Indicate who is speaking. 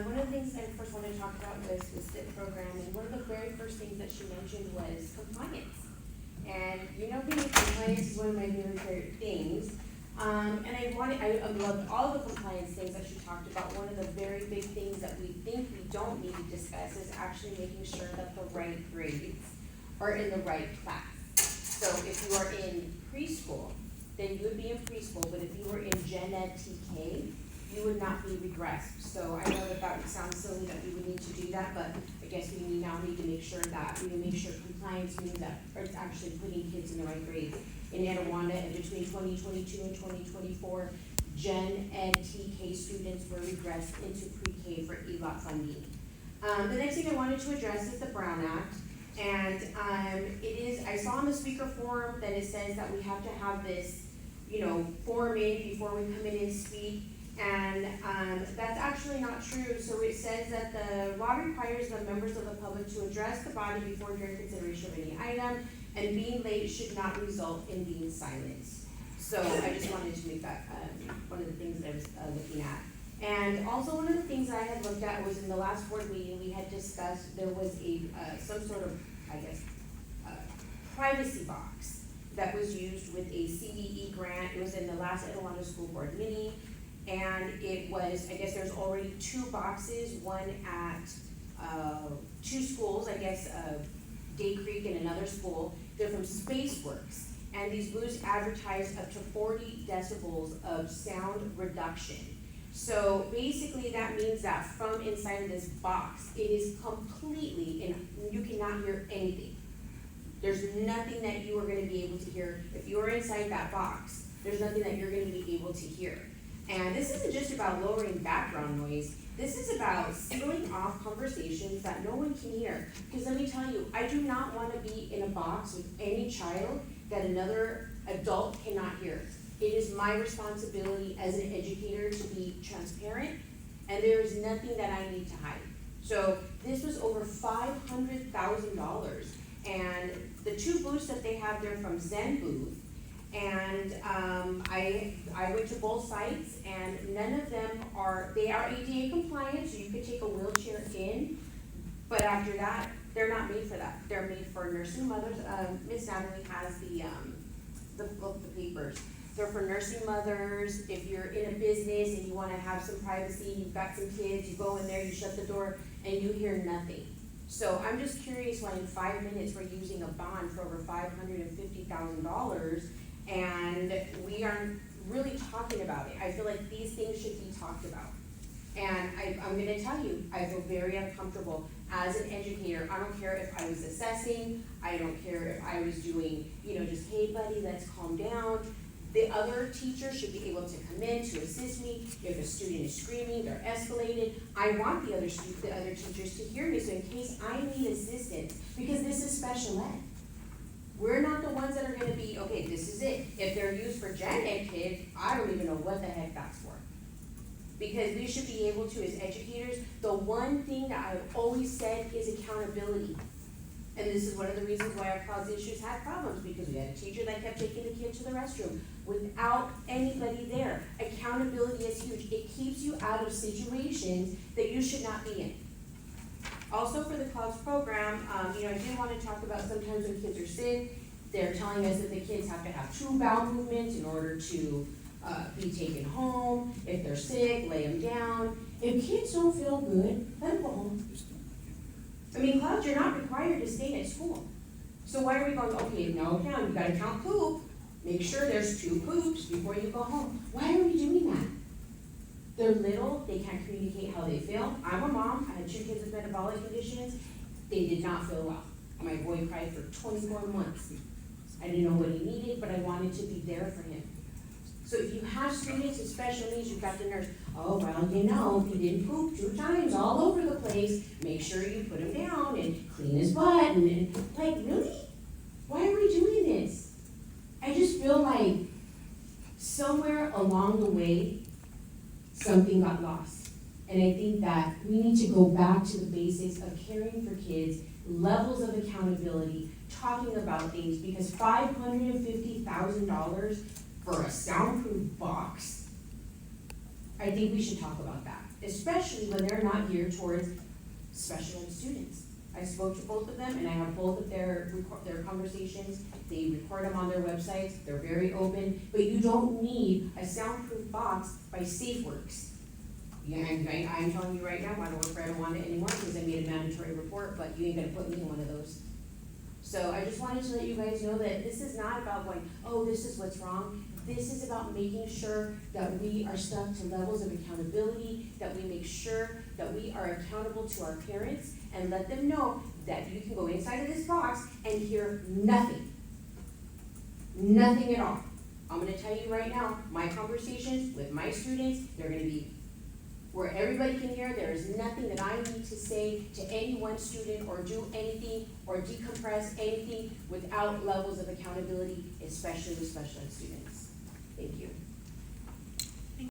Speaker 1: one of the things I first wanted to talk about was the SIP program, and one of the very first things that she mentioned was compliance. And you know me, compliance is one of my very favorite things. And I loved all the compliance things that she talked about. One of the very big things that we think we don't need to discuss is actually making sure that the right grades are in the right class. So if you are in preschool, then you would be in preschool, but if you were in Gen Ed TK, you would not be regressed. So I know that would sound silly that we would need to do that, but I guess we now need to make sure that we make sure compliance means that it's actually putting kids in the right grades. In Etiwanda, and between 2022 and 2024, Gen Ed TK students were regressed into pre-K for ELOT funding. The next thing I wanted to address is the Brown Act. And I saw in the speaker form that it says that we have to have this, form in before we come in and speak. And that's actually not true. So it says that the law requires the members of the public to address the body before during consideration of any item, and being late should not result in being silenced. So I just wanted to make that one of the things that I was looking at. And also one of the things I had looked at was in the last board meeting, we had discussed there was some sort of, privacy box that was used with a CDE grant. It was in the last Etiwanda School Board meeting. And it was, I guess there's already 2 boxes, one at 2 schools, Day Creek and another school. They're from Spaceworx. And these booths advertise up to 40 decibels of sound reduction. So basically that means that from inside of this box, it is completely, and you cannot hear anything. There's nothing that you are going to be able to hear. If you are inside that box, there's nothing that you're going to be able to hear. And this isn't just about lowering background noise. This is about sealing off conversations that no one can hear. Because let me tell you, I do not want to be in a box with any child that another adult cannot hear. It is my responsibility as an educator to be transparent, and there is nothing that I need to hide. So this was over $500,000. And the 2 booths that they have, they're from Zen Booth. And I went to both sites, and none of them they are ADA compliant, so you could take a wheelchair in, but after that, they're not made for that. They're made for nursing mothers. Miss Natalie has the papers. They're for nursing mothers. If you're in a business and you want to have some privacy, you've got some kids, you go in there, you shut the door, and you hear nothing. So I'm just curious why in 5 minutes we're using a bond for over $550,000, and we aren't really talking about it. I feel like these things should be talked about. And I'm going to tell you, I feel very uncomfortable as an educator. I don't care if I was assessing. I don't care if I was doing, just, hey buddy, let's calm down. The other teacher should be able to come in to assist me. If a student is screaming, they're escalated. I want the other teachers to hear me, so in case I need assistance, because this is special ed. We're not the ones that are going to be, okay, this is it. If they're used for Gen Ed kids, I don't even know what the heck that's for. Because we should be able to, as educators, the one thing that I've always said is accountability. And this is one of the reasons why our cloud issues had problems, because we had a teacher that kept taking the kid to the restroom without anybody there. Accountability is huge. It keeps you out of situations that you should not be in. Also for the CLOUDS program, I did want to talk about sometimes when kids are sick, they're telling us that the kids have to have 2 bowel movements in order to be taken home. If they're sick, lay them down. If kids don't feel good, let them go home. CLOUDS, you're not required to stay at school. So why are we going, okay, now you gotta count poop. Make sure there's 2 poops before you go home. Why are we doing that? They're little, they can't communicate how they feel. I'm a mom, I had 2 kids with metabolic conditions. They did not feel well. My boy cried for 24 months. I didn't know what he needed, but I wanted to be there for him. So if you have students with special needs, you've got the nurse, if he didn't poop 2 times all over the place, make sure you put him down and clean his butt. And really? Why are we doing this? I just feel like somewhere along the way, something got lost. And I think that we need to go back to the basics of caring for kids, levels of accountability, talking about things, because $550,000 for a soundproof box, I think we should talk about that. especially when they're not geared towards special ed students. I spoke to both of them, and I have both of their conversations. They record them on their websites. They're very open, but you don't need a soundproof box by Spaceworx. Yeah, I'm telling you right now, I don't work for Antoinette anymore because I made a mandatory report, but you ain't gonna put me in one of those. So I just wanted to let you guys know that this is not about going, oh, this is what's wrong. This is about making sure that we are stuck to levels of accountability, that we make sure that we are accountable to our parents and let them know that you can go inside of this box and hear nothing. Nothing at all. I'm gonna tell you right now, my conversations with my students, they're gonna be where everybody can hear. There is nothing that I need to say to any one student or do anything or decompress anything without levels of accountability, especially with special ed students. Thank you.